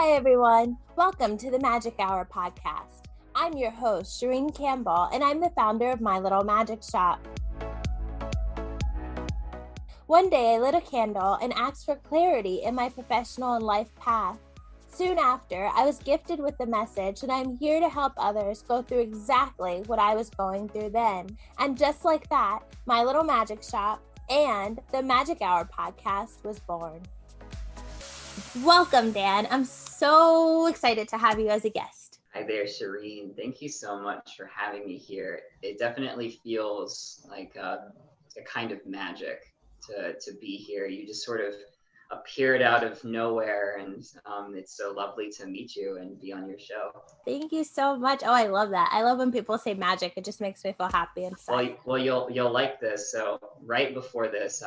Hi, everyone. Welcome to the Magic Hour podcast. I'm your host, Shereen Campbell, and I'm the founder of My Little Magic Shop. One day, I lit a candle and asked for clarity in my professional and life path. Soon after, I was gifted with the message that I'm here to help others go through exactly what I was going through then. And just like that, My Little Magic Shop and the Magic Hour podcast was born. Welcome, Dan. I'm so excited to have you as a guest. Hi there, Shereen. Thank you so much for having me here. It definitely feels like a kind of magic to be here. You just sort of appeared out of nowhere, and it's so lovely to meet you and be on your show. Thank you so much. Oh, I love that. I love when people say magic. It just makes me feel happy inside. Well, you'll like this. So right before this,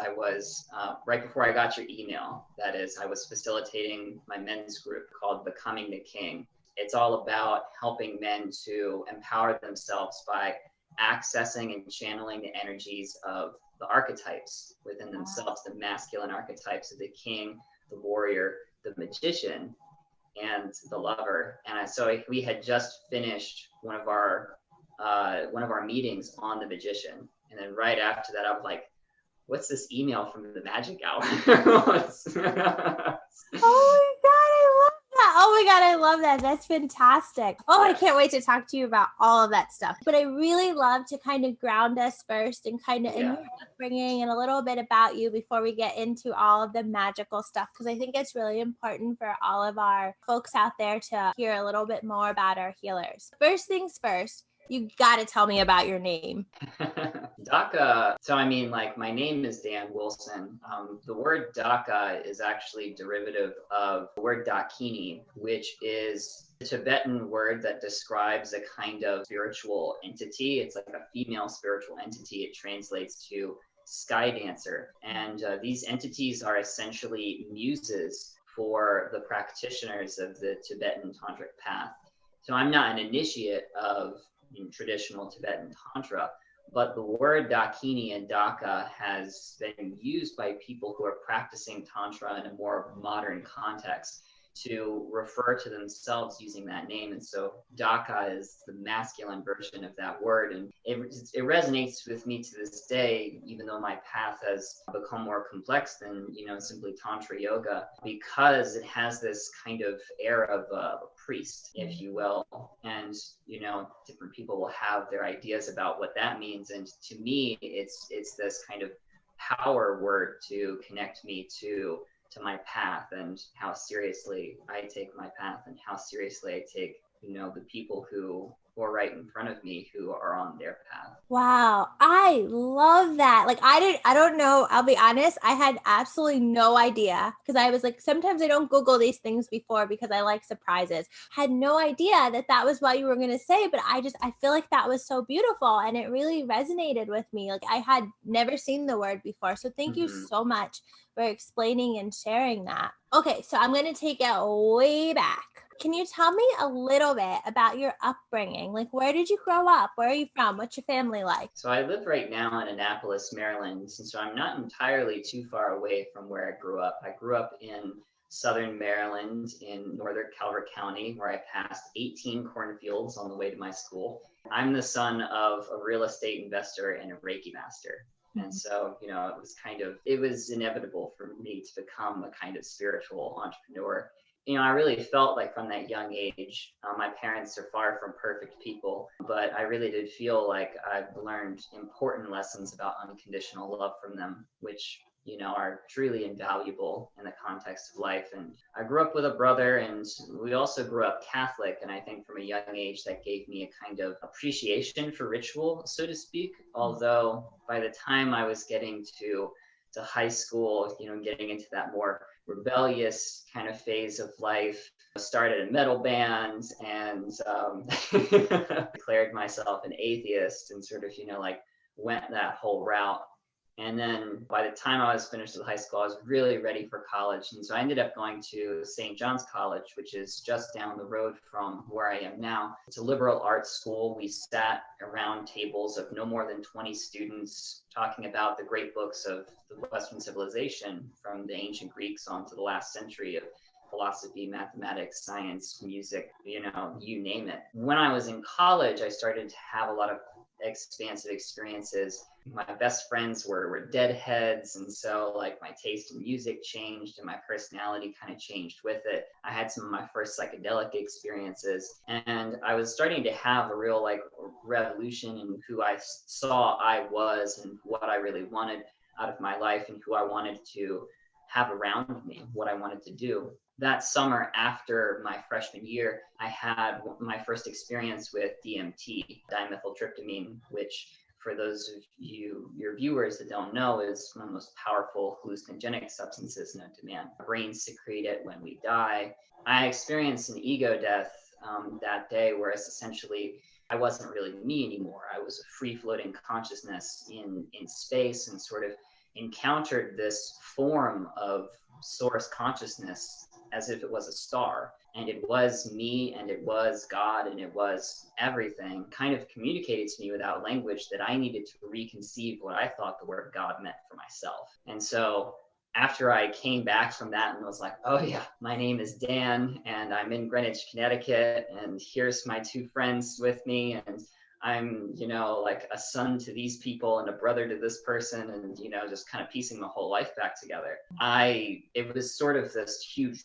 right before I got your email, that is, I was facilitating my men's group called Becoming the King. It's all about helping men to empower themselves by accessing and channeling the energies of the archetypes within themselves, the masculine archetypes of the king, the warrior, the magician, and the lover. And so we had just finished one of our meetings on the magician, and then right after that, I was like, "What's this email from the Magic Hour?" Oh my God, I love that. That's fantastic. Oh, I can't wait to talk to you about all of that stuff. But I really love to kind of ground us first and kind of in your upbringing and a little bit about you before we get into all of the magical stuff, because I think it's really important for all of our folks out there to hear a little bit more about our healers. First things first, you got to tell me about your name. Daka. So, my name is Dan Wilson. The word Daka is actually derivative of the word Dakini, which is a Tibetan word that describes a kind of spiritual entity. It's like a female spiritual entity. It translates to sky dancer. And these entities are essentially muses for the practitioners of the Tibetan Tantric path. So I'm not an initiate of traditional Tibetan Tantra, but the word Dakini and Daka has been used by people who are practicing Tantra in a more modern context to refer to themselves using that name. And so Daka is the masculine version of that word. And it resonates with me to this day, even though my path has become more complex than, simply Tantra yoga, because it has this kind of air of a priest, if you will. And, different people will have their ideas about what that means. And to me, it's this kind of power word to connect me to my path and how seriously I take my path and how seriously I take, the people who are right in front of me who are on their path. Wow. I love that. I don't know. I'll be honest. I had absolutely no idea, because I was like, sometimes I don't Google these things before because I like surprises. Had no idea that was what you were going to say, but I feel like that was so beautiful and it really resonated with me. Like, I had never seen the word before. So thank you so much for explaining and sharing that. Okay. So I'm going to take it way back. Can you tell me a little bit about your upbringing? Like, where did you grow up? Where are you from? What's your family like? So I live right now in Annapolis, Maryland. And so I'm not entirely too far away from where I grew up. I grew up in Southern Maryland in northern Calvert County, where I passed 18 cornfields on the way to my school. I'm the son of a real estate investor and a Reiki master. And so, it was inevitable for me to become a kind of spiritual entrepreneur. I really felt like from that young age, my parents are far from perfect people, but I really did feel like I've learned important lessons about unconditional love from them, which, are truly invaluable in the context of life. And I grew up with a brother, and we also grew up Catholic. And I think from a young age, that gave me a kind of appreciation for ritual, so to speak. Although by the time I was getting to high school, getting into that more rebellious kind of phase of life, started a metal band and declared myself an atheist and sort of, went that whole route. And then by the time I was finished with high school, I was really ready for college. And so I ended up going to St. John's College, which is just down the road from where I am now. It's a liberal arts school. We sat around tables of no more than 20 students talking about the great books of the Western civilization, from the ancient Greeks on to the last century of philosophy, mathematics, science, music, you know, you name it. When I was in college, I started to have a lot of expansive experiences. My best friends were deadheads, and so like my taste in music changed and my personality kind of changed with it. I had some of my first psychedelic experiences, and I was starting to have a real like revolution in who I saw I was and what I really wanted out of my life and who I wanted to have around me, what I wanted to do. That summer after my freshman year, I had my first experience with DMT, dimethyltryptamine, which for those of you, your viewers that don't know, is one of the most powerful hallucinogenic substances known to man. Our brains secrete it when we die. I experienced an ego death that day, whereas essentially I wasn't really me anymore. I was a free-floating consciousness in space, and sort of encountered this form of source consciousness as if it was a star, and it was me, and it was God, and it was everything, kind of communicated to me without language that I needed to reconceive what I thought the word God meant for myself. And so after I came back from that and was like, oh yeah, my name is Dan, and I'm in Greenwich, Connecticut, and here's my two friends with me, and I'm, you know, like a son to these people and a brother to this person, and, you know, just kind of piecing my whole life back together. It was sort of this huge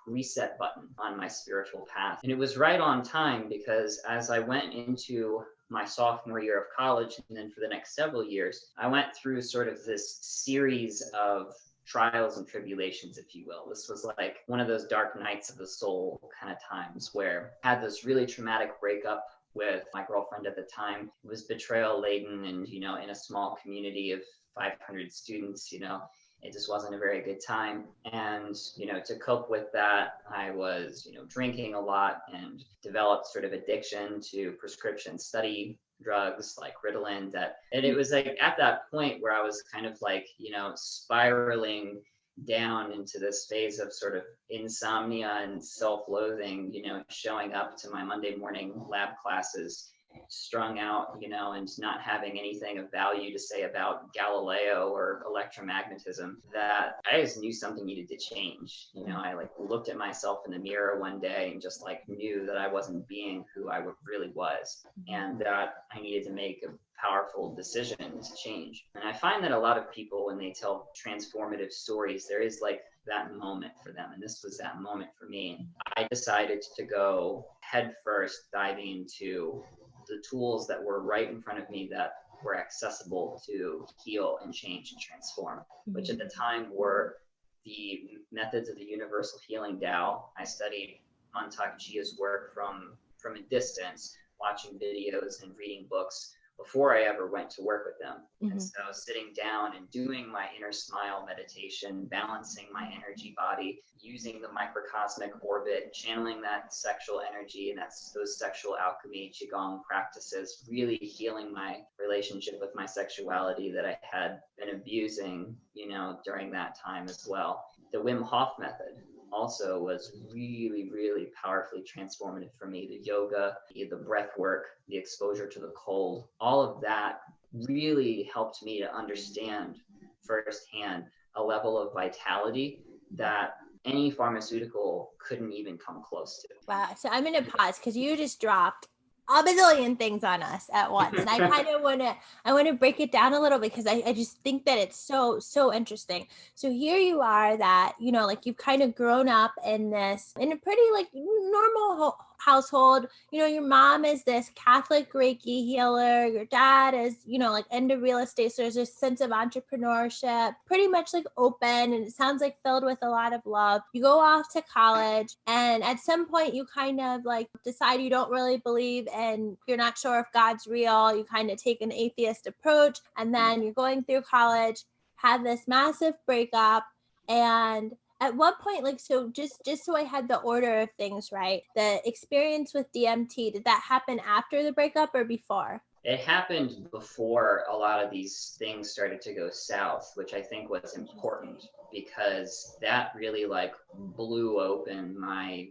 reset button on my spiritual path. And it was right on time, because as I went into my sophomore year of college, and then for the next several years, I went through sort of this series of trials and tribulations, if you will. This was like one of those dark nights of the soul kind of times where I had this really traumatic breakup with my girlfriend at the time. It was betrayal laden, and, you know, in a small community of 500 students, you know, it just wasn't a very good time. And, you know, to cope with that, I was, you know, drinking a lot and developed sort of addiction to prescription study drugs like Ritalin. And it was like at that point where I was kind of like, you know, spiraling down into this phase of sort of insomnia and self-loathing, you know, showing up to my Monday morning lab classes strung out, you know, and not having anything of value to say about Galileo or electromagnetism, that I just knew something needed to change. You know, I like looked at myself in the mirror one day and just like knew that I wasn't being who I really was, and that I needed to make a powerful decision to change. And I find that a lot of people, when they tell transformative stories, there is like that moment for them. And this was that moment for me. I decided to go head first, diving into the tools that were right in front of me that were accessible to heal and change and transform, which at the time were the methods of the Universal Healing Tao. I studied Mantak Chia's work from a distance, watching videos and reading books before I ever went to work with them. And so sitting down and doing my inner smile meditation, balancing my energy body, using the microcosmic orbit, channeling that sexual energy and those sexual alchemy, Qi Gong practices, really healing my relationship with my sexuality that I had been abusing, you know, during that time as well. The Wim Hof method also was really, really powerfully transformative for me. The yoga, the breath work, the exposure to the cold, all of that really helped me to understand firsthand a level of vitality that any pharmaceutical couldn't even come close to. Wow. So I'm going to pause because you just dropped a bazillion things on us at once. And I kind of want to break it down a little, because I just think that it's so interesting. So here you are that, you know, like you've kind of grown up in a pretty like normal household. You know, your mom is this Catholic Reiki healer. Your dad is, you know, like into real estate. So there's this sense of entrepreneurship, pretty much like open, and it sounds like filled with a lot of love. You go off to college, and at some point you kind of like decide you don't really believe and you're not sure if God's real. You kind of take an atheist approach, and then you're going through college, have this massive breakup. And at what point, like, so just so I had the order of things right, the experience with DMT, did that happen after the breakup or before? It happened before a lot of these things started to go south, which I think was important, because that really like blew open my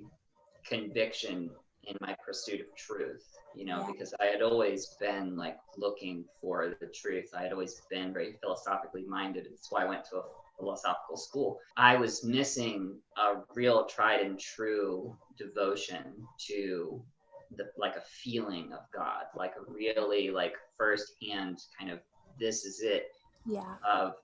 conviction in my pursuit of truth, you know, because I had always been like looking for the truth. I had always been very philosophically minded. That's why I went to a philosophical school, I was missing a real tried and true devotion to like a feeling of God, like a really like firsthand kind of, this is it, Yeah.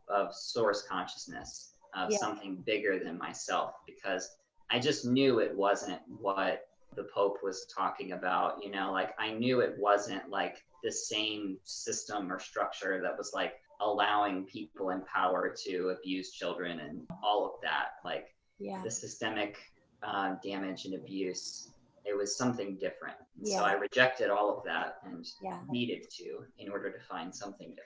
of source consciousness, of Yeah. something bigger than myself, because I just knew it wasn't what the Pope was talking about, like I knew it wasn't like the same system or structure that was like allowing people in power to abuse children and all of that, like the systemic damage and abuse. It was something different. So I rejected all of that and needed to, in order to find something different.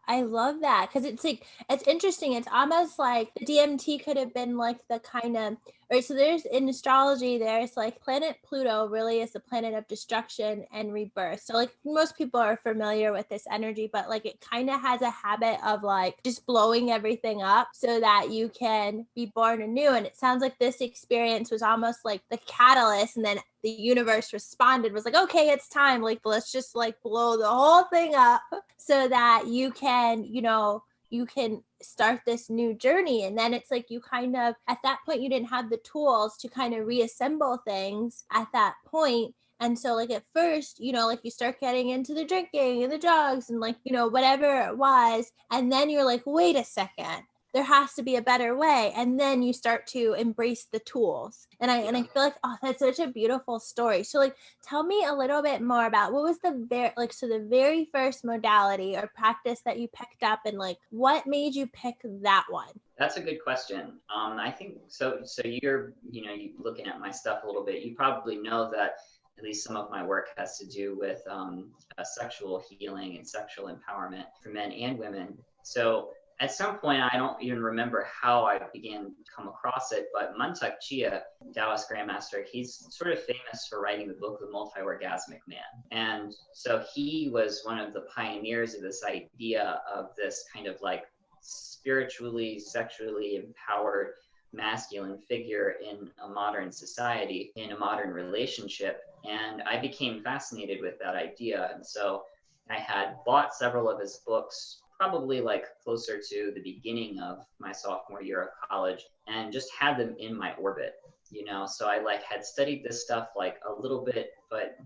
I love that, because it's like, it's interesting. It's almost like the DMT could have been like the kind of, or so there's in astrology, there's like planet Pluto really is the planet of destruction and rebirth. So like most people are familiar with this energy, but like it kind of has a habit of like just blowing everything up so that you can be born anew. And it sounds like this experience was almost like the catalyst, and then the universe responded, was like, okay, it's time, like let's just like blow the whole thing up so that you can, you can start this new journey. And then it's like, you kind of, at that point, you didn't have the tools to kind of reassemble things at that point. And so like at first, like you start getting into the drinking and the drugs and like, whatever it was. And then you're like, wait a second, there has to be a better way. And then you start to embrace the tools. And I feel like, oh, that's such a beautiful story. So like, tell me a little bit more about what was the very first modality or practice that you picked up, and like, what made you pick that one? That's a good question. I think so. So you're looking at my stuff a little bit. You probably know that at least some of my work has to do with sexual healing and sexual empowerment for men and women. So at some point, I don't even remember how I began to come across it, but Mantak Chia, Taoist Grandmaster, he's sort of famous for writing the book, The Multi-Orgasmic Man. And so he was one of the pioneers of this idea of this kind of like spiritually, sexually empowered masculine figure in a modern society, in a modern relationship. And I became fascinated with that idea. And so I had bought several of his books, probably like closer to the beginning of my sophomore year of college, and just had them in my orbit, so I like had studied this stuff like a little bit, but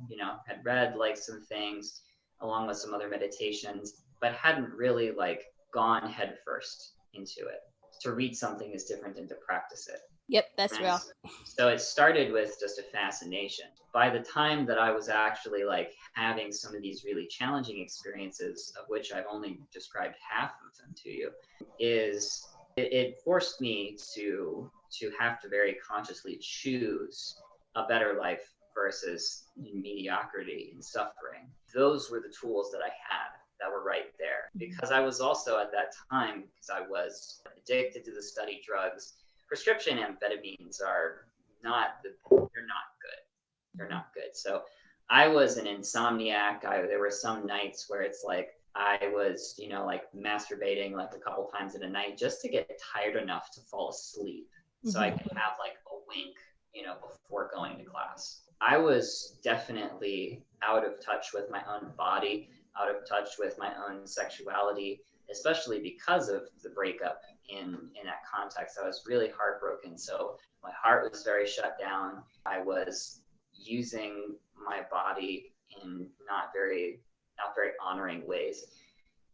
had read like some things along with some other meditations, but hadn't really like gone head first into it. To read something is different than to practice it. Yep, that's real. So it started with just a fascination. By the time that I was actually like having some of these really challenging experiences, of which I've only described half of them to you, it forced me to have to very consciously choose a better life versus mediocrity and suffering. Those were the tools that I had that were right there. Because I was also at that time, because I was addicted to the study drugs. Prescription amphetamines are they're not good. They're not good. So I was an insomniac. There were some nights where it's like I was, like masturbating like a couple times in a night just to get tired enough to fall asleep. So I could have like a wink, before going to class. I was definitely out of touch with my own body, out of touch with my own sexuality, especially because of the breakup in that context. I was really heartbroken. So my heart was very shut down. I was using my body in not very honoring ways.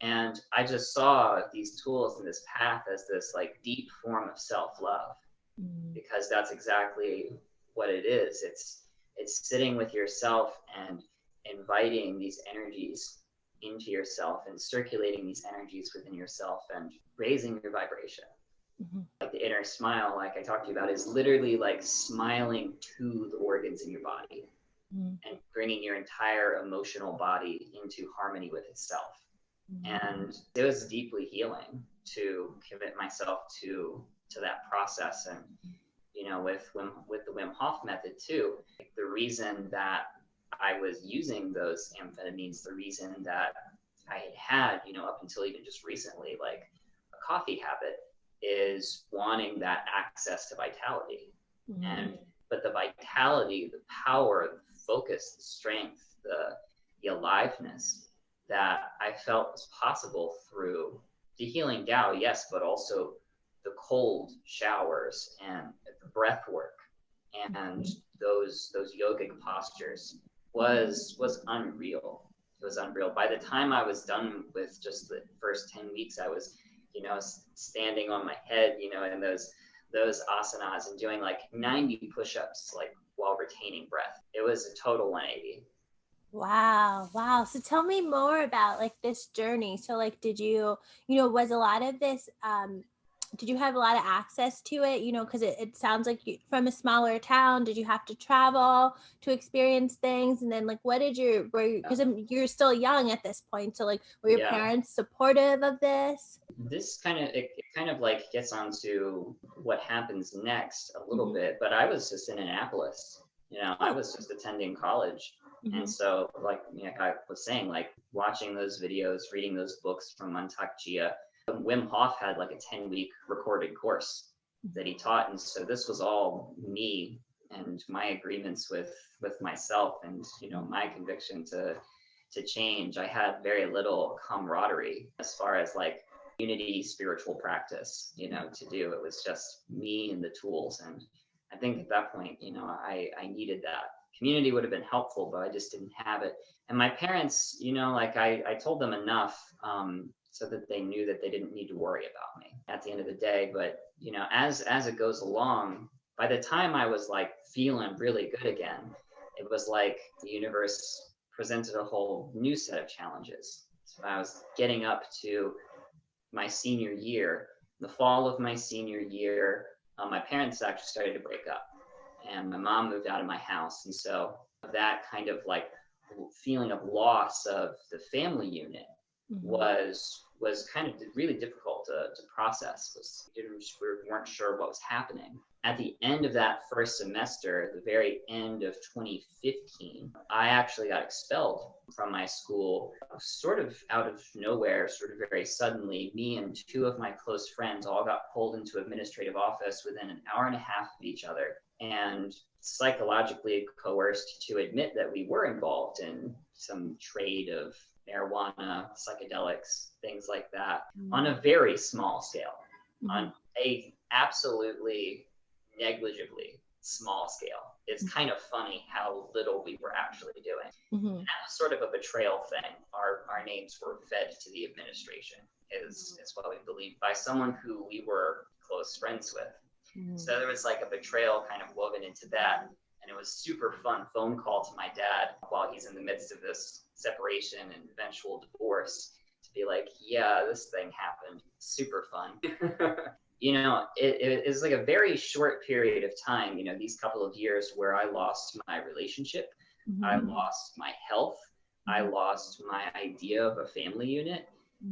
And I just saw these tools and this path as this like deep form of self-love, because that's exactly what it is. It's sitting with yourself and inviting these energies into yourself and circulating these energies within yourself and raising your vibration. Like the inner smile, like I talked to you about, is literally like smiling to the organs in your body and bringing your entire emotional body into harmony with itself. And it was deeply healing to commit myself to that process. And with the Wim Hof method too, the reason that I was using those amphetamines, the reason that I had up until even just recently, like a coffee habit, is wanting that access to vitality. But the vitality, the power, the focus, the strength, the aliveness that I felt was possible through the healing Tao, yes, but also the cold showers and the breath work and those yogic postures was unreal. It was unreal. By the time I was done with just the first 10 weeks, I was, standing on my head, in those asanas and doing like 90 push-ups, like while retaining breath. It was a total 180. Wow. So tell me more about like this journey. So like, did you, was a lot of this, did you have a lot of access to it? Because it sounds like you from a smaller town. Did you have to travel to experience things? And then like, because you're still young at this point. So like, were your parents supportive of this? This it kind of like gets onto what happens next a little bit, but I was just in Annapolis, I was just attending college. And so like I was saying, like watching those videos, reading those books from Mantak Chia, Wim Hof had like a 10-week recorded course that he taught. And so this was all me and my agreements with myself and, my conviction to change. I had very little camaraderie as far as like unity spiritual practice, to do. It was just me and the tools. And I think at that point, I needed that. Community would have been helpful, but I just didn't have it. And my parents, like I told them enough so that they knew that they didn't need to worry about me at the end of the day. But, as it goes along, by the time I was like feeling really good again, it was like the universe presented a whole new set of challenges. So I was getting up to my senior year, the fall of my senior year, my parents actually started to break up. And my mom moved out of my house. And so that kind of like feeling of loss of the family unit was kind of really difficult to process. We weren't sure what was happening. At the end of that first semester, the very end of 2015, I actually got expelled from my school, sort of out of nowhere, sort of very suddenly. Me and two of my close friends all got pulled into administrative office within an hour and a half of each other, and psychologically coerced to admit that we were involved in some trade of marijuana, psychedelics, things like that, on a very small scale, on a absolutely negligibly small scale. It's kind of funny how little we were actually doing. And that was sort of a betrayal thing. Our names were fed to the administration, is what we believe, by someone who we were close friends with. So there was like a betrayal kind of woven into that. And it was super fun phone call to my dad while he's in the midst of this separation and eventual divorce to be like, yeah, this thing happened. Super fun. It is like a very short period of time, these couple of years where I lost my relationship, I lost my health, I lost my idea of a family unit,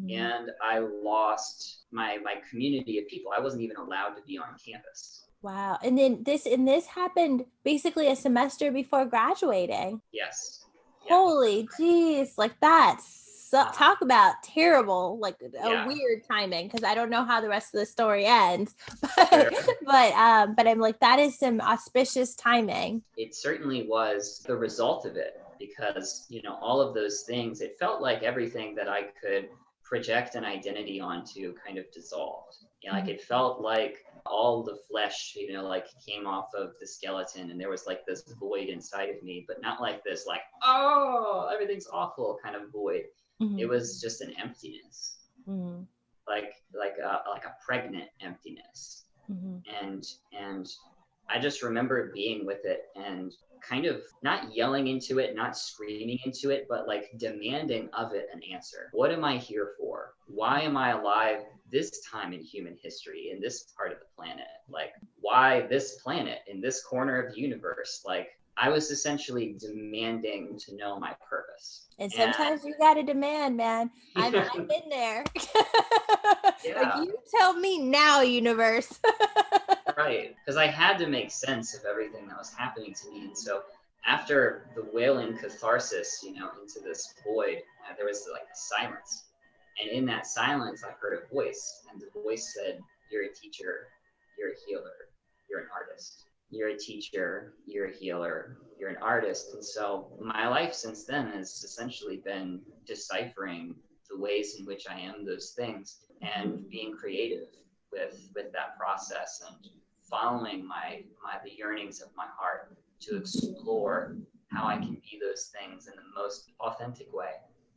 and I lost my community of people. I wasn't even allowed to be on campus. Wow. And then this happened basically a semester before graduating. Yes. Holy geez, like that's talk about terrible, like a weird timing, because I don't know how the rest of the story ends, but I'm like, that is some auspicious timing. It certainly was the result of it, because all of those things, it felt like everything that I could project an identity onto kind of dissolved. Like it felt like all the flesh, like came off of the skeleton, and there was like this void inside of me, but not like this, like, oh, everything's awful kind of void. It was just an emptiness, like a pregnant emptiness. And I just remember being with it and kind of not yelling into it, not screaming into it, but like demanding of it an answer. What am I here for? Why am I alive this time in human history, in this part of the planet? Like, why this planet in this corner of the universe? Like, I was essentially demanding to know my purpose. And sometimes you got to demand, man. I've been there. Like, you tell me now, universe. Right. Because I had to make sense of everything that was happening to me. And so after the wailing catharsis, into this void, there was like silence. And in that silence, I heard a voice. And the voice said, "You're a teacher, you're a healer, you're an artist. You're a teacher, you're a healer, you're an artist." And so my life since then has essentially been deciphering the ways in which I am those things and being creative with that process and following the yearnings of my heart to explore how I can be those things in the most authentic way.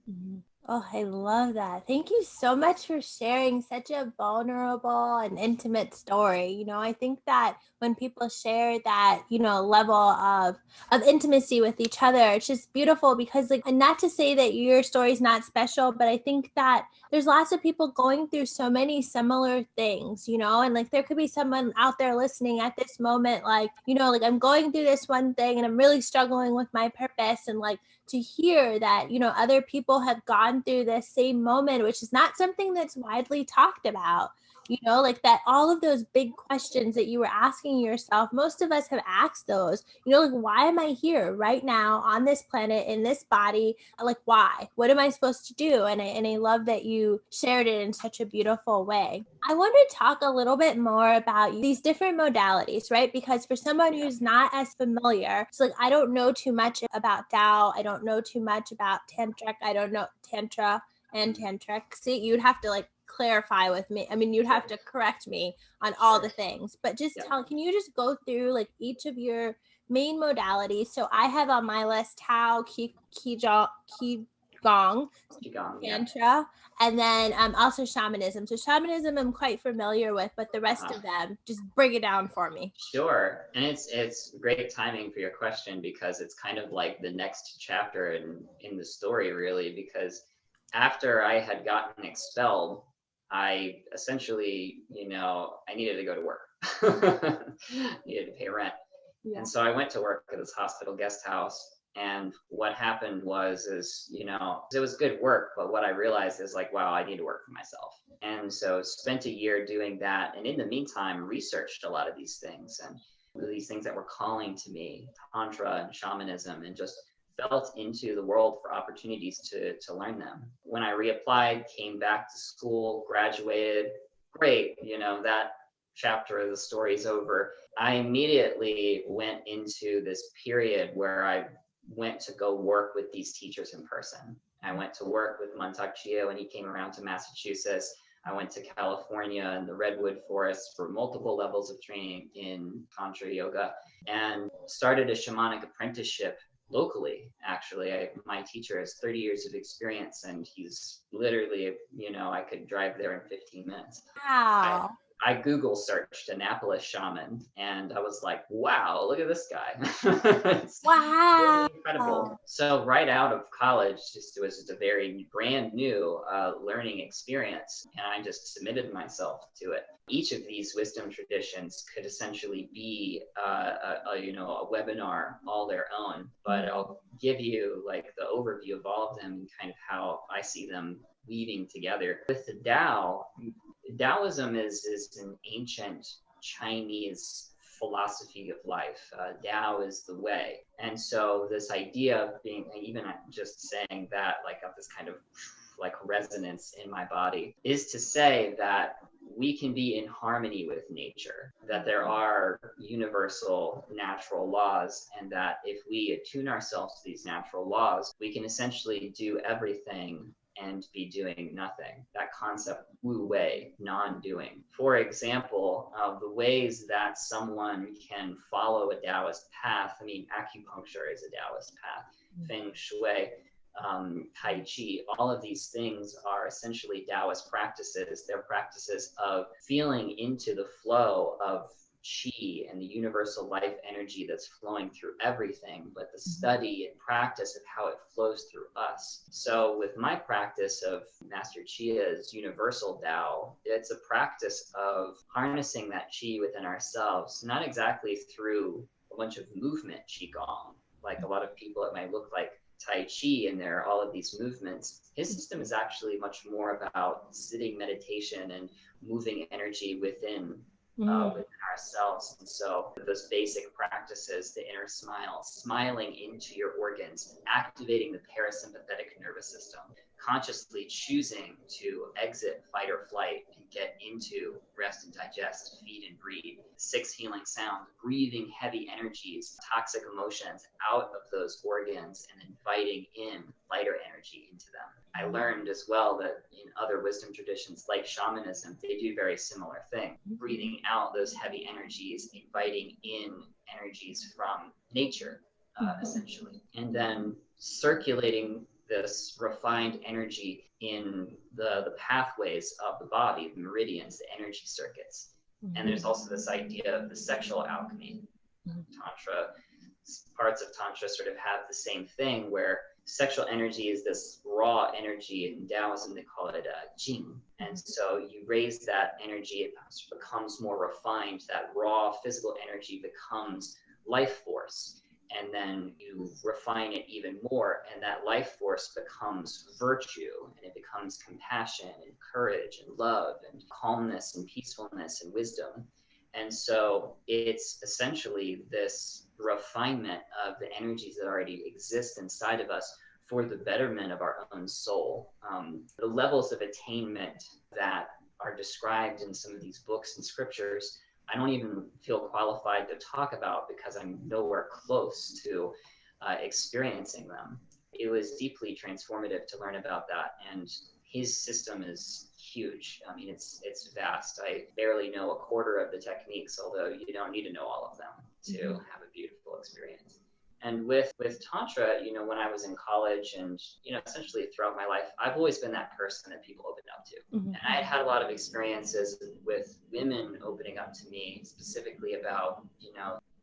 Mm-hmm. Oh, I love that. Thank you so much for sharing such a vulnerable and intimate story. I think that when people share that, level of intimacy with each other, it's just beautiful because like, and not to say that your story is not special, but I think that there's lots of people going through so many similar things, and like there could be someone out there listening at this moment, like, like I'm going through this one thing and I'm really struggling with my purpose, and like to hear that, other people have gone through this same moment, which is not something that's widely talked about, like that all of those big questions that you were asking yourself, most of us have asked those, like, why am I here right now on this planet in this body? Like, why? What am I supposed to do? And I love that you shared it in such a beautiful way. I want to talk a little bit more about these different modalities, right? Because for someone who's not as familiar, so like I don't know too much about Tao, I don't know too much about Tantric, I don't know Tantra and Tantric. See, you'd have to like clarify with me. I mean, you'd have to correct me on all the things, but just can you just go through like each of your main modalities? So I have on my list Tao, Qi Gong, Tantra, and then also shamanism. So shamanism I'm quite familiar with, but the rest of them, just break it down for me. Sure. And it's great timing for your question, because it's kind of like the next chapter in the story, really, because after I had gotten expelled, I essentially, I needed to go to work. Needed to pay rent. Yeah. And so I went to work at this hospital guest house. And what happened is, it was good work, but what I realized is like, wow, I need to work for myself. And so spent a year doing that. And in the meantime, researched a lot of these things and these things that were calling to me, Tantra and shamanism, and just felt into the world for opportunities to learn them. When I reapplied, came back to school, graduated, great, that chapter of the story is over. I immediately went into this period where I went to go work with these teachers in person. I went to work with Mantak Chia when he came around to Massachusetts. I went to California in the Redwood Forest for multiple levels of training in Tantra Yoga and started a shamanic apprenticeship locally. Actually, my teacher has 30 years of experience and he's literally, I could drive there in 15 minutes. Wow. I Google searched Annapolis shaman and I was like, wow, look at this guy. Wow. Really incredible. So right out of college, it was just a very brand new learning experience. And I just submitted myself to it. Each of these wisdom traditions could essentially be a webinar all their own, but I'll give you like the overview of all of them and kind of how I see them weaving together. With the Tao, Taoism is an ancient Chinese philosophy of life. Tao is the way. And so this idea of being, even just saying that, like got this kind of like resonance in my body, is to say that we can be in harmony with nature, that there are universal natural laws, and that if we attune ourselves to these natural laws, we can essentially do everything and be doing nothing. That concept, wu wei, non-doing. For example, the ways that someone can follow a Taoist path, I mean, acupuncture is a Taoist path, feng shui, Tai Chi, all of these things are essentially Taoist practices. They're practices of feeling into the flow of Qi and the universal life energy that's flowing through everything, but the study and practice of how it flows through us. So with my practice of Master Chia's universal Tao, it's a practice of harnessing that Qi within ourselves, not exactly through a bunch of movement Qi Gong. Like a lot of people, it might look like Tai Chi and there are all of these movements. His system is actually much more about sitting meditation and moving energy within ourselves. And so those basic practices, the inner smile, smiling into your organs, activating the parasympathetic nervous system, consciously choosing to exit fight or flight and get into rest and digest, feed and breathe. 6 healing sounds, breathing heavy energies, toxic emotions out of those organs and inviting in lighter energy into them. I learned as well that in other wisdom traditions like shamanism, they do very similar thing, breathing out those heavy energies, inviting in energies from nature, essentially, and then circulating this refined energy in the pathways of the body, the meridians, the energy circuits. And there's also this idea of the sexual alchemy. Tantra, parts of Tantra sort of have the same thing, where sexual energy is this raw energy. In Taoism, they call it Jing. And so you raise that energy, it becomes more refined. That raw physical energy becomes life force. And then you refine it even more, and that life force becomes virtue, and it becomes compassion and courage and love and calmness and peacefulness and wisdom. And so it's essentially this refinement of the energies that already exist inside of us for the betterment of our own soul. The levels of attainment that are described in some of these books and scriptures, I don't even feel qualified to talk about because I'm nowhere close to experiencing them. It was deeply transformative to learn about that, and his system is huge. I mean, it's vast. I barely know a quarter of the techniques, although you don't need to know all of them to have a beautiful experience. And with Tantra, when I was in college and, essentially throughout my life, I've always been that person that people open up to. And I had had a lot of experiences with women opening up to me specifically about,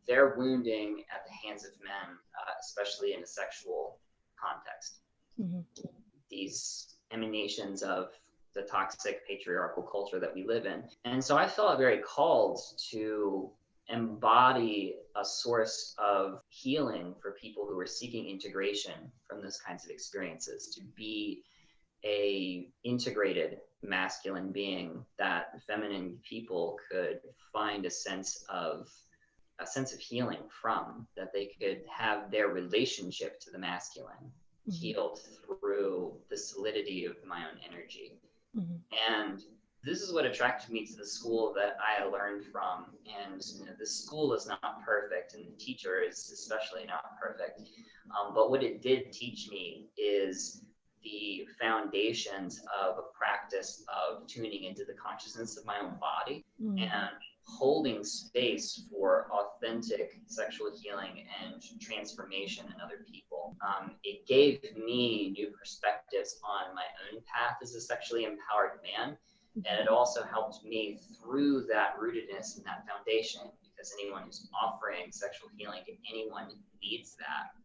their wounding at the hands of men, especially in a sexual context. These emanations of the toxic patriarchal culture that we live in. And so I felt very called to embody a source of healing for people who are seeking integration from those kinds of experiences, to be a integrated masculine being that feminine people could find a sense of healing from, that they could have their relationship to the masculine healed through the solidity of my own energy. And this is what attracted me to the school that I learned from. And the school is not perfect, and the teacher is especially not perfect. But what it did teach me is the foundations of a practice of tuning into the consciousness of my own body and holding space for authentic sexual healing and transformation in other people. It gave me new perspectives on my own path as a sexually empowered man. And it also helped me through that rootedness and that foundation, because anyone who's offering sexual healing to anyone needs that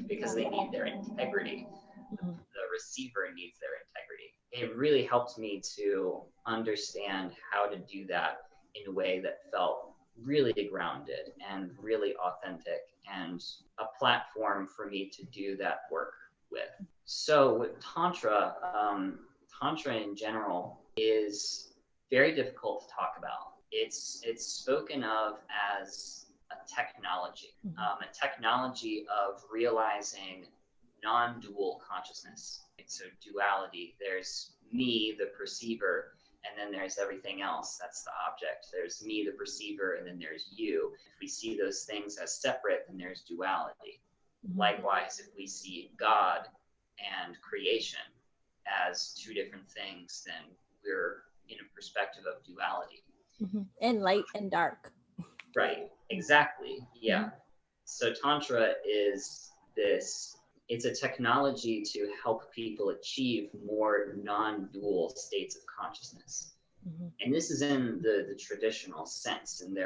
because they need their integrity. The receiver needs their integrity. It really helped me to understand how to do that in a way that felt really grounded and really authentic, and a platform for me to do that work with. So with Tantra, Tantra in general is very difficult to talk about. It's spoken of as a technology of realizing non-dual consciousness. So duality, there's me, the perceiver, and then there's everything else. That's the object. There's me, the perceiver, and then there's you. If we see those things as separate, then there's duality. Likewise, if we see God and creation as two different things, then we're in a perspective of duality. And light and dark. Right, exactly, yeah. So Tantra is this, it's a technology to help people achieve more non-dual states of consciousness. And this is in the traditional sense, and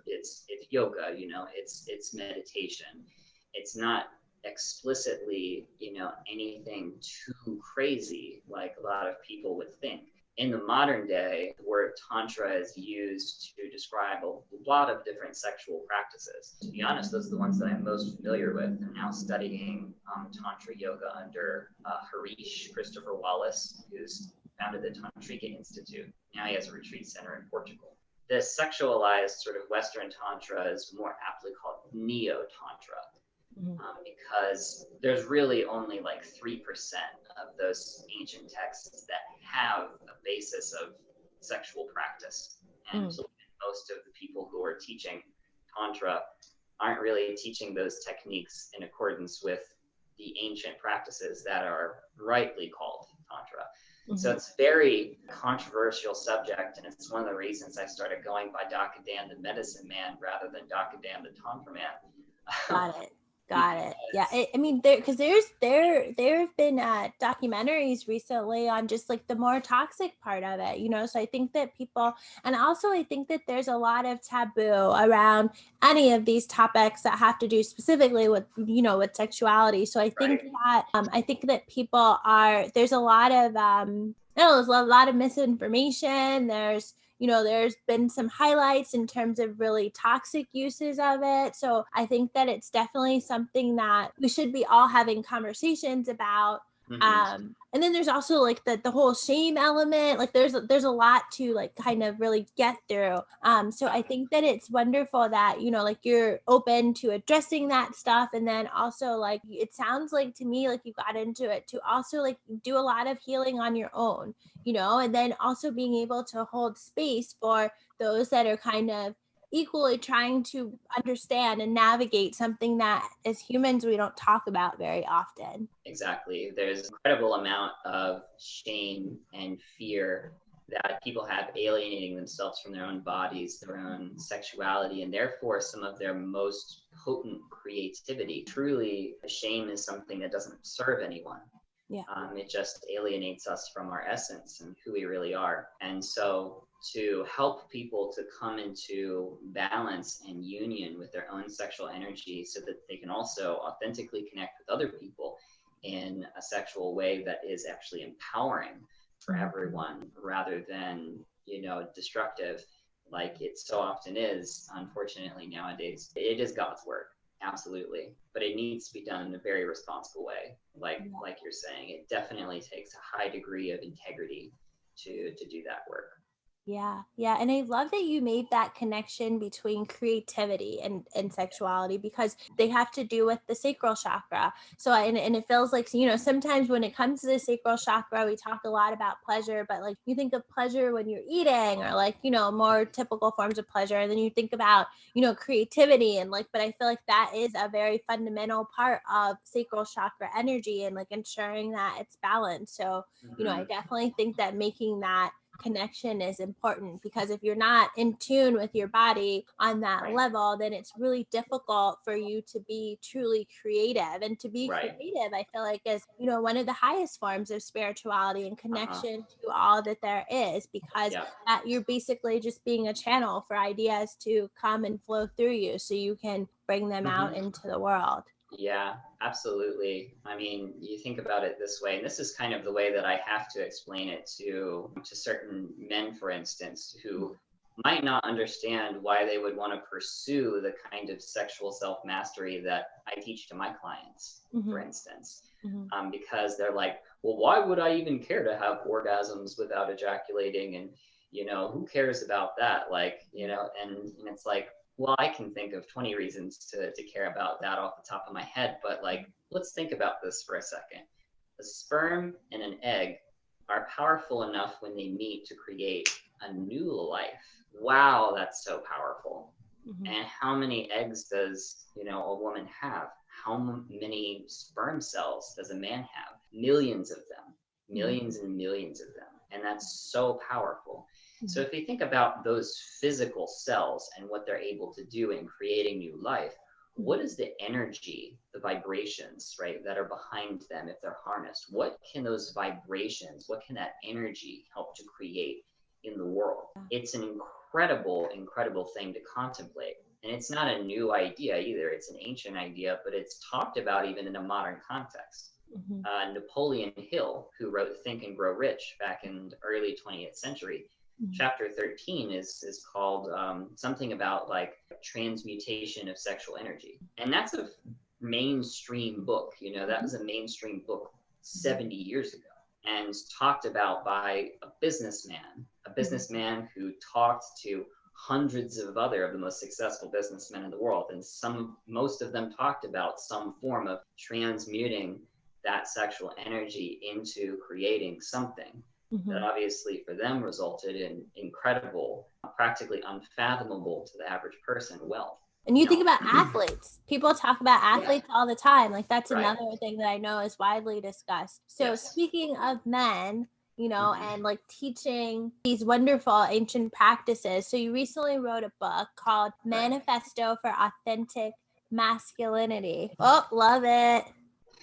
it's yoga, it's meditation. It's not explicitly, anything too crazy like a lot of people would think. In the modern day, the word Tantra is used to describe a lot of different sexual practices. To be honest, those are the ones that I'm most familiar with. I'm now studying Tantra yoga under Harish Christopher Wallace, who's founded the Tantric Institute. Now he has a retreat center in Portugal. This sexualized sort of Western Tantra is more aptly called Neo-Tantra. because there's really only like 3% of those ancient texts that have a basis of sexual practice. And so most of the people who are teaching Tantra aren't really teaching those techniques in accordance with the ancient practices that are rightly called Tantra. So it's a very controversial subject, and it's one of the reasons I started going by Daka Dan the medicine man rather than Daka Dan the Tantra man. Got it. Yeah. I mean, there have been documentaries recently on just like the more toxic part of it, you know? So I think that people, and also I think that there's a lot of taboo around any of these topics that have to do specifically with, you know, with sexuality. So I think that, I think that people there's a lot of, there's a lot of misinformation. There's been some highlights in terms of really toxic uses of it. So I think that it's definitely something that we should be all having conversations about. And then there's also like the whole shame element. Like there's a lot to like kind of really get through. So I think that it's wonderful that, you know, like you're open to addressing that stuff. And then also like, it sounds like to me, like you got into it to also like do a lot of healing on your own, you know, and then also being able to hold space for those that are kind of equally trying to understand and navigate something that as humans we don't talk about very often. Exactly. There's an incredible amount of shame and fear that people have alienating themselves from their own bodies, their own sexuality, and therefore some of their most potent creativity. Truly, shame is something that doesn't serve anyone. It just alienates us from our essence and who we really are. And so to help people to come into balance and union with their own sexual energy so that they can also authentically connect with other people in a sexual way that is actually empowering for everyone rather than, you know, destructive like it so often is, unfortunately, nowadays. It is God's work. Absolutely. But it needs to be done in a very responsible way. Like you're saying, it definitely takes a high degree of integrity to do that work. Yeah. And I love that you made that connection between creativity and sexuality because they have to do with the sacral chakra. So, and it feels like, you know, sometimes when it comes to the sacral chakra, we talk a lot about pleasure, but like you think of pleasure when you're eating or like, you know, more typical forms of pleasure. And then you think about, you know, creativity and like, but I feel like that is a very fundamental part of sacral chakra energy and like ensuring that it's balanced. So, you know, I definitely think that making that connection is important because if you're not in tune with your body on that level, then it's really difficult for you to be truly creative. And to be creative, I feel like is, you know, one of the highest forms of spirituality and connection to all that there is, because that you're basically just being a channel for ideas to come and flow through you so you can bring them out into the world. Yeah, absolutely. I mean, you think about it this way, and this is kind of the way that I have to explain it to certain men, for instance, who might not understand why they would want to pursue the kind of sexual self-mastery that I teach to my clients, for instance, because they're like, well, why would I even care to have orgasms without ejaculating? And, you know, who cares about that? Like, you know, and it's like, well, I can think of 20 reasons to care about that off the top of my head, but like, let's think about this for a second. A sperm and an egg are powerful enough when they meet to create a new life. Wow, that's so powerful. And how many eggs does, you know, a woman have? How many sperm cells does a man have? Millions of them, millions and millions of them. And that's so powerful. So if you think about those physical cells and what they're able to do in creating new life, what is the energy, the vibrations, right, that are behind them if they're harnessed? What can those vibrations, what can that energy help to create in the world? It's an incredible, incredible thing to contemplate. And it's not a new idea either. It's an ancient idea, but it's talked about even in a modern context. Napoleon Hill, who wrote Think and Grow Rich back in the early 20th century, chapter 13 is called something about like transmutation of sexual energy. And that's a mainstream book, you know, that was a mainstream book 70 years ago and talked about by a businessman who talked to hundreds of the most successful businessmen in the world. And most of them talked about some form of transmuting that sexual energy into creating something that obviously for them resulted in incredible, practically unfathomable to the average person wealth. And you think about athletes. People talk about athletes all the time. Like that's Right. another thing that I know is widely discussed. So speaking of men, you know, and like teaching these wonderful ancient practices. So you recently wrote a book called Manifesto for Authentic Masculinity. Oh, love it.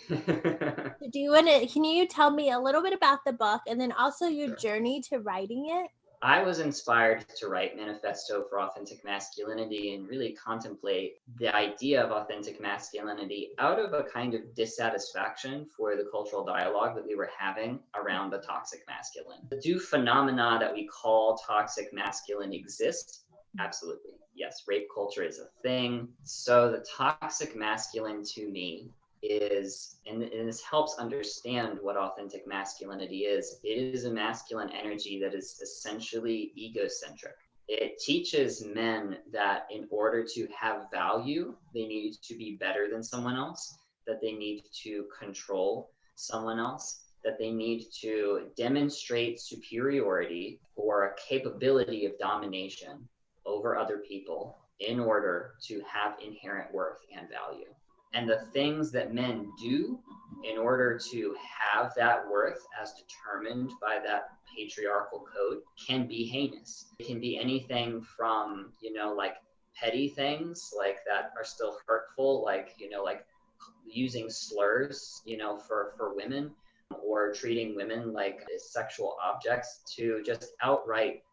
Do you want to, can you tell me a little bit about the book and then also your journey to writing it? I was inspired to write Manifesto for Authentic Masculinity and really contemplate the idea of authentic masculinity out of a kind of dissatisfaction for the cultural dialogue that we were having around the toxic masculine. Do phenomena that we call toxic masculine exist? Absolutely. Yes, rape culture is a thing. So the toxic masculine to me is, and this helps understand what authentic masculinity is. It is a masculine energy that is essentially egocentric. It teaches men that in order to have value, they need to be better than someone else, that they need to control someone else, that they need to demonstrate superiority or a capability of domination over other people in order to have inherent worth and value. And the things that men do in order to have that worth as determined by that patriarchal code can be heinous. It can be anything from, like petty things like that are still hurtful, like, like using slurs, for women, or treating women like sexual objects, to just outright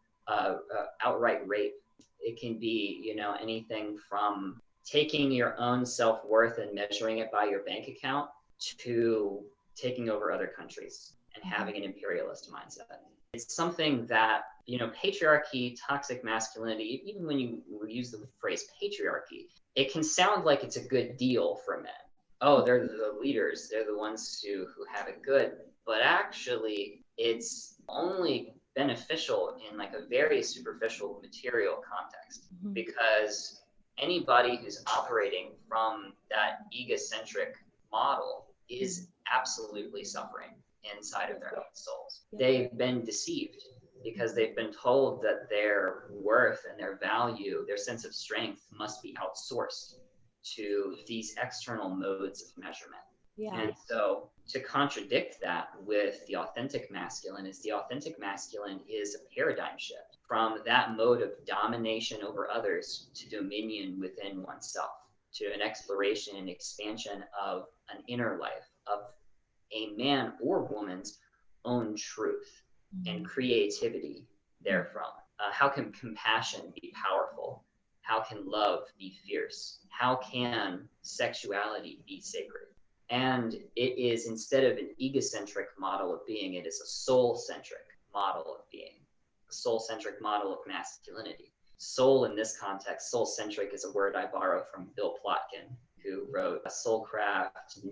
rape. It can be, anything from taking your own self-worth and measuring it by your bank account to taking over other countries and having an imperialist mindset. It's something that, patriarchy, toxic masculinity, even when you use the phrase patriarchy, it can sound like it's a good deal for men. Oh, they're the leaders. They're the ones who have it good. But actually, it's only beneficial in like a very superficial material context, because anybody who's operating from that egocentric model is absolutely suffering inside of their own souls. They've been deceived because they've been told that their worth and their value, their sense of strength, must be outsourced to these external modes of measurement. And so to contradict that with the authentic masculine is a paradigm shift from that mode of domination over others to dominion within oneself, to an exploration and expansion of an inner life, of a man or woman's own truth and creativity therefrom. How can compassion be powerful? How can love be fierce? How can sexuality be sacred? And it is, instead of an egocentric model of being, it is a soul-centric model of being, a soul-centric model of masculinity. Soul in this context, soul-centric is a word I borrow from Bill Plotkin, who wrote Soulcraft,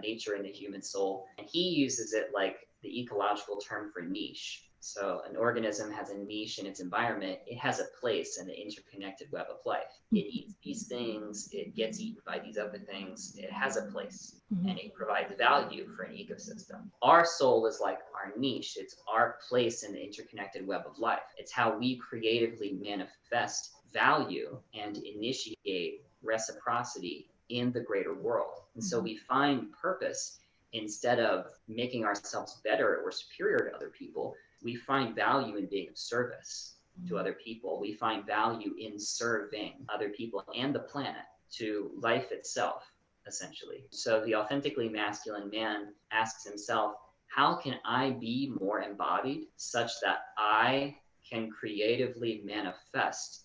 Nature and the Human Soul. And he uses it like the ecological term for niche. So an organism has a niche in its environment. It has a place in the interconnected web of life. It eats these things. It gets eaten by these other things. It has a place, and it provides value for an ecosystem. Our soul is like our niche. It's our place in the interconnected web of life. It's how we creatively manifest value and initiate reciprocity in the greater world. And so we find purpose. Instead of making ourselves better or superior to other people, we find value in being of service to other people. We find value in serving other people and the planet, to life itself, essentially. So the authentically masculine man asks himself, how can I be more embodied such that I can creatively manifest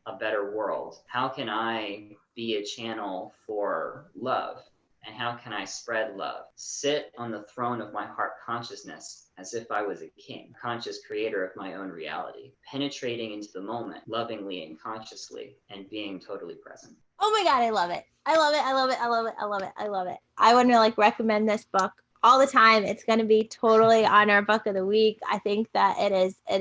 a better world? How can I be a channel for love? And how can I spread love? Sit on the throne of my heart consciousness as if I was a king, conscious creator of my own reality, penetrating into the moment lovingly and consciously, and being totally present. Oh my God, I love it. I love it. I love it. I love it. I love it. I love it. I want to recommend this book all the time. It's going to be totally on our book of the week. I think that it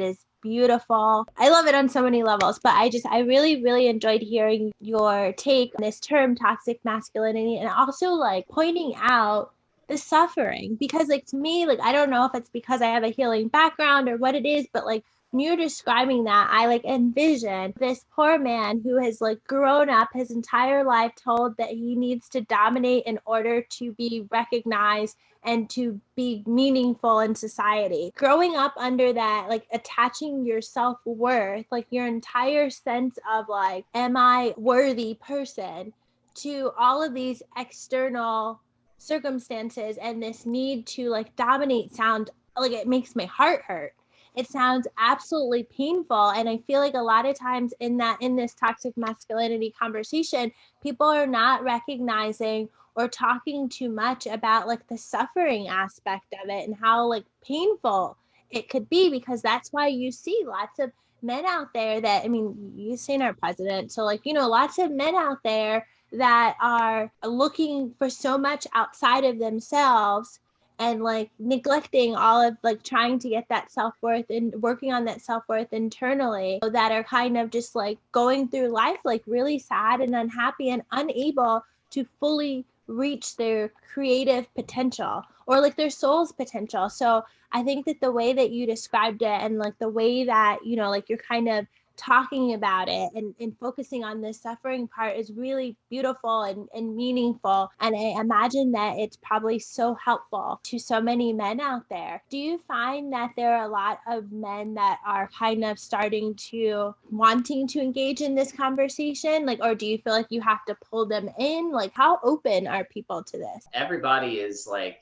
is beautiful. I love it on so many levels, but I really, really enjoyed hearing your take on this term, toxic masculinity, and also like pointing out the suffering, because like to me, like I don't know if it's because I have a healing background or what it is, but like when you're describing that, I like envision this poor man who has like grown up his entire life told that he needs to dominate in order to be recognized and to be meaningful in society. Growing up under that, like attaching your self-worth, like your entire sense of like, am I worthy person, to all of these external circumstances, and this need to like dominate sound like it makes my heart hurt. It sounds absolutely painful. And I feel like a lot of times in this toxic masculinity conversation, people are not recognizing or talking too much about like the suffering aspect of it and how like painful it could be, because that's why you see lots of men out there that, I mean, you've seen our president. So like, lots of men out there that are looking for so much outside of themselves and like neglecting all of like trying to get that self-worth and working on that self-worth internally, that are kind of just like going through life like really sad and unhappy and unable to fully reach their creative potential or like their soul's potential. So I think that the way that you described it and like the way that, like you're kind of talking about it and focusing on the suffering part is really beautiful and meaningful. And I imagine that it's probably so helpful to so many men out there. Do you find that there are a lot of men that are kind of starting to wanting to engage in this conversation? Like, or do you feel like you have to pull them in? Like, how open are people to this? Everybody is like,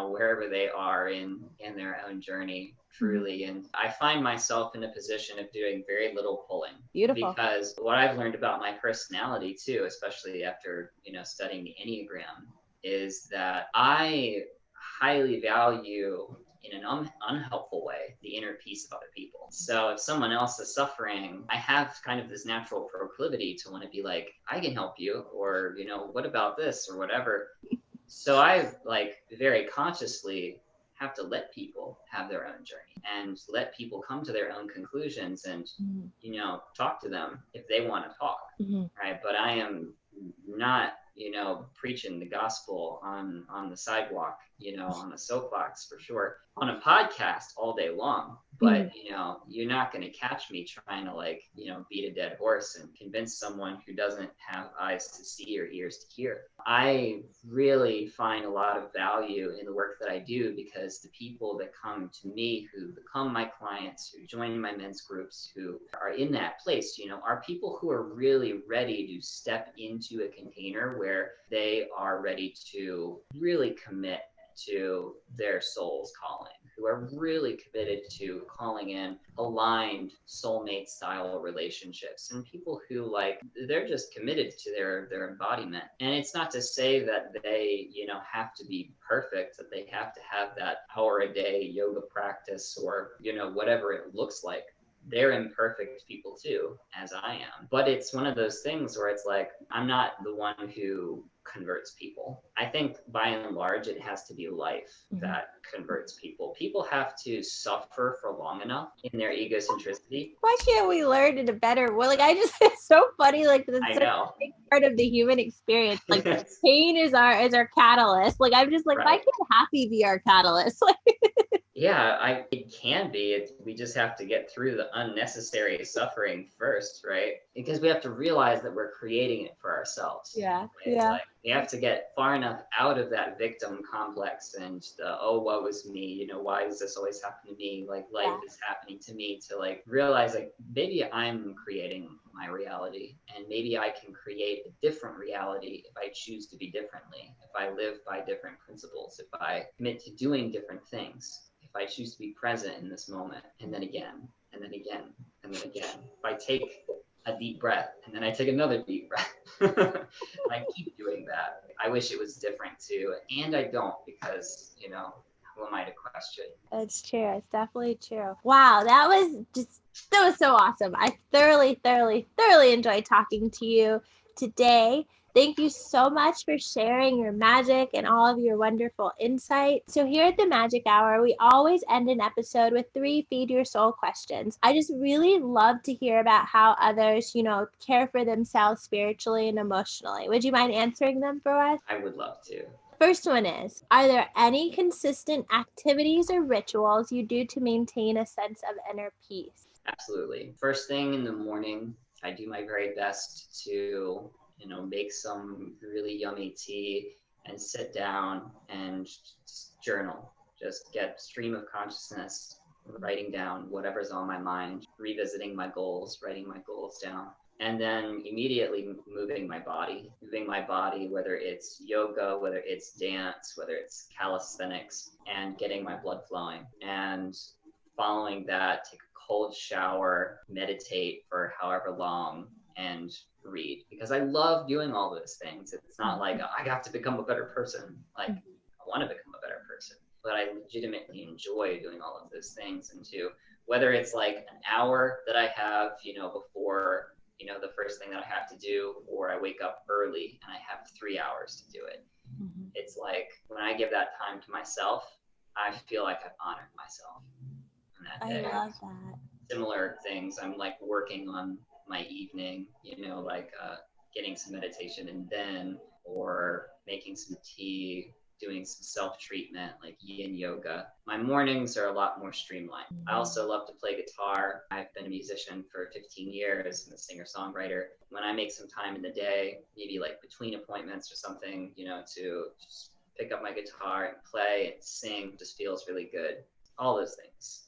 wherever they are in their own journey, truly. And I find myself in a position of doing very little pulling. Beautiful. Because what I've learned about my personality too, especially after, studying the Enneagram, is that I highly value in an unhelpful way the inner peace of other people. So if someone else is suffering, I have kind of this natural proclivity to want to be like, I can help you, or, what about this or whatever. So I like very consciously have to let people have their own journey and let people come to their own conclusions and, talk to them if they want to talk. Right. But I am not, preaching the gospel on the sidewalk, on a soapbox for sure, on a podcast all day long. But, you're not going to catch me trying to like, beat a dead horse and convince someone who doesn't have eyes to see or ears to hear. I really find a lot of value in the work that I do because the people that come to me, who become my clients, who join my men's groups, who are in that place, are people who are really ready to step into a container where they are ready to really commit to their soul's calling, who are really committed to calling in aligned soulmate style relationships, and people who like they're just committed to their embodiment. And it's not to say that they have to be perfect, that they have to have that hour a day yoga practice or whatever it looks like. They're imperfect people too, as I am. But it's one of those things where it's like, I'm not the one who converts people. I think by and large, it has to be life that converts people. People have to suffer for long enough in their egocentricity. Why can't we learn in a better way? Like, it's so funny. Like, it's I such know. a big part of the human experience. Like, pain is our catalyst. Like, I'm just like, Right. why can't happy be our catalyst? Yeah, it can be. We just have to get through the unnecessary suffering first, right? Because we have to realize that we're creating it for ourselves. Yeah. It's like we have to get far enough out of that victim complex and the, oh, woe is me, why does this always happen to me? Like life is happening to me, to like realize like maybe I'm creating my reality, and maybe I can create a different reality if I choose to be differently, if I live by different principles, if I commit to doing different things. If I choose to be present in this moment, and then again, and then again, and then again. If I take a deep breath, and then I take another deep breath, I keep doing that. I wish it was different too, and I don't, because, who am I to question? It's true. It's definitely true. Wow, that was so awesome. I thoroughly enjoyed talking to you today. Thank you so much for sharing your magic and all of your wonderful insight. So here at the Magic Hour, we always end an episode with 3 Feed Your Soul questions. I just really love to hear about how others, care for themselves spiritually and emotionally. Would you mind answering them for us? I would love to. First one is, are there any consistent activities or rituals you do to maintain a sense of inner peace? Absolutely. First thing in the morning, I do my very best to, make some really yummy tea and sit down and just journal. Just get stream of consciousness, writing down whatever's on my mind, revisiting my goals, writing my goals down. And then immediately moving my body, whether it's yoga, whether it's dance, whether it's calisthenics, and getting my blood flowing. And following that, take a cold shower, meditate for however long, and read. Because I love doing all those things. It's not like I have to become a better person. Like, I want to become a better person, but I legitimately enjoy doing all of those things. And whether it's like an hour that I have, before the first thing that I have to do, or I wake up early and I have 3 hours to do it. It's like when I give that time to myself, I feel like I've honored myself on that day. I love that. Similar things. I'm like working on my evening, getting some meditation and then, or making some tea, doing some self-treatment like yin yoga. My mornings are a lot more streamlined. I also love to play guitar. I've been a musician for 15 years and a singer-songwriter. When I make some time in the day, maybe like between appointments or something, to just pick up my guitar and play and sing, just feels really good. All those things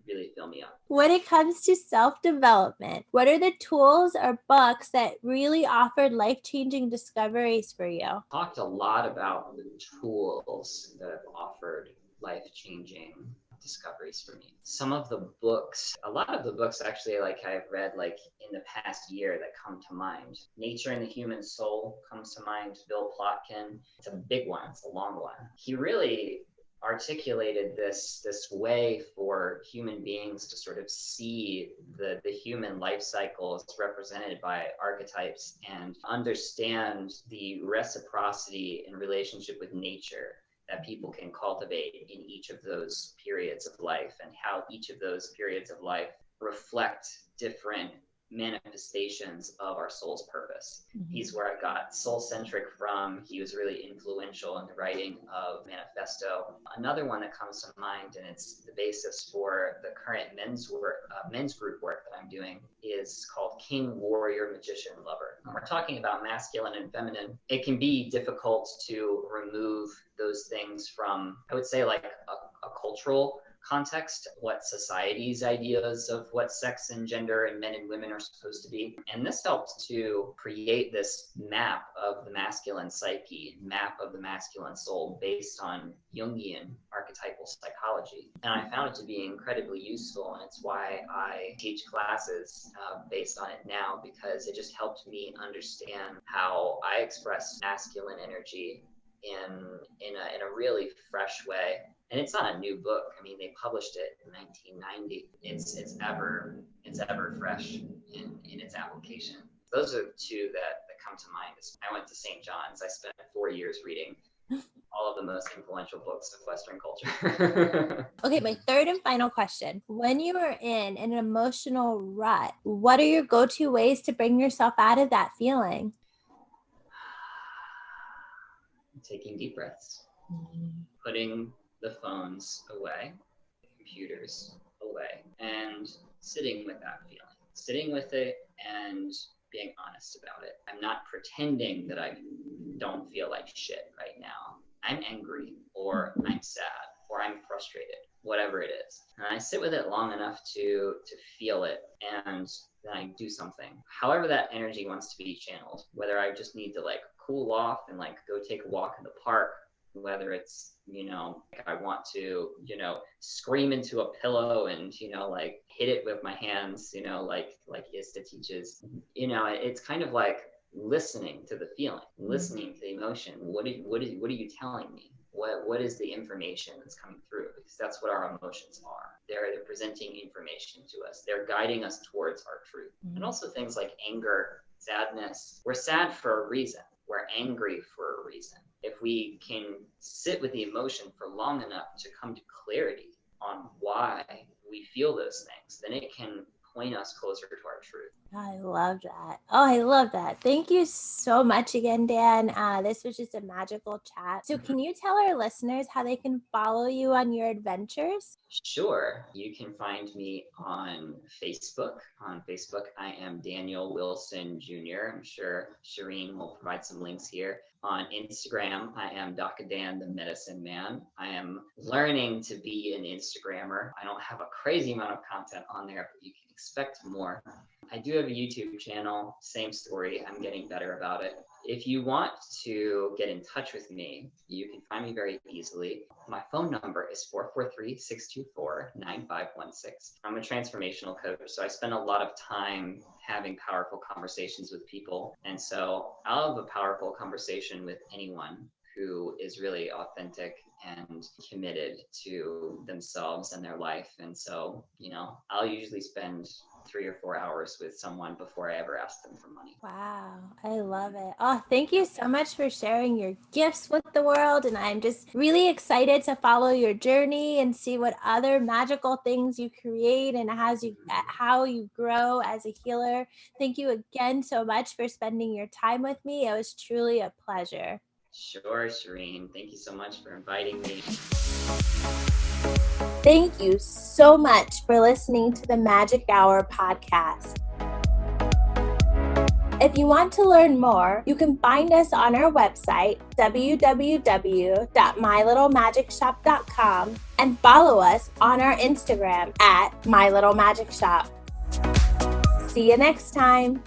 really fill me up. When it comes to self-development, what are the tools or books that really offered life-changing discoveries for you? Talked a lot about the tools that have offered life-changing discoveries for me. Some of the books, a lot of the books actually, like I've read like in the past year that come to mind. Nature and the Human Soul comes to mind, Bill Plotkin. It's a big one, it's a long one. He really articulated this way for human beings to sort of see the human life cycle as represented by archetypes and understand the reciprocity in relationship with nature that people can cultivate in each of those periods of life, and how each of those periods of life reflect different manifestations of our soul's purpose. He's where I got soul-centric from. He was really influential in the writing of Manifesto. Another one that comes to mind, and it's the basis for the current men's group work that I'm doing, is called King, Warrior, Magician, Lover. When we're talking about masculine and feminine, it can be difficult to remove those things from, I would say, like a cultural context, what society's ideas of what sex and gender and men and women are supposed to be. And this helped to create this map of the masculine psyche, map of the masculine soul based on Jungian archetypal psychology. And I found it to be incredibly useful, and it's why I teach classes based on it now, because it just helped me understand how I express masculine energy in a really fresh way. And it's not a new book. I mean, they published it in 1990. It's ever fresh in its application. Those are two that come to mind. I went to St. John's. I spent 4 years reading all of the most influential books of Western culture. Okay, my third and final question. When you are in an emotional rut, what are your go-to ways to bring yourself out of that feeling? Taking deep breaths, putting the phones away, the computers away, and sitting with that feeling, sitting with it and being honest about it. I'm not pretending that I don't feel like shit right now. I'm angry, or I'm sad, or I'm frustrated, whatever it is. And I sit with it long enough to feel it, and then I do something. However that energy wants to be channeled, whether I just need to like cool off and like go take a walk in the park, whether it's, like I want to, scream into a pillow and, like hit it with my hands, like Ista teaches, it's kind of like listening to the feeling, listening to the emotion. What are you telling me? What is the information that's coming through? Because that's what our emotions are. They're presenting information to us. They're guiding us towards our truth. And also things like anger sadness. We're sad for a reason. We're angry for a reason. If we can sit with the emotion for long enough to come to clarity on why we feel those things, then it can point us closer to our truth. I love that. Oh, I love that. Thank you so much again, Dan. This was just a magical chat. So can you tell our listeners how they can follow you on your adventures? Sure. You can find me on Facebook. On Facebook, I am Daniel Wilson Jr. I'm sure Shereen will provide some links here. On Instagram, I am Daka Dan, the Medicine Man. I am learning to be an Instagrammer. I don't have a crazy amount of content on there, but you can expect more. I do have a YouTube channel, same story. I'm getting better about it. If you want to get in touch with me, you can find me very easily. My phone number is 443-624-9516. I'm a transformational coach, so I spend a lot of time having powerful conversations with people. And so I'll have a powerful conversation with anyone who is really authentic and committed to themselves and their life. And so, I'll usually spend 3 or 4 hours with someone before I ever ask them for money. Wow, I love it. Oh, thank you so much for sharing your gifts with the world. And I'm just really excited to follow your journey and see what other magical things you create and how you grow as a healer. Thank you again so much for spending your time with me. It was truly a pleasure. Sure, Shereen. Thank you so much for inviting me. Thank you so much for listening to the Magic Hour podcast. If you want to learn more, you can find us on our website, www.mylittlemagicshop.com, and follow us on our Instagram at mylittlemagicshop. See you next time.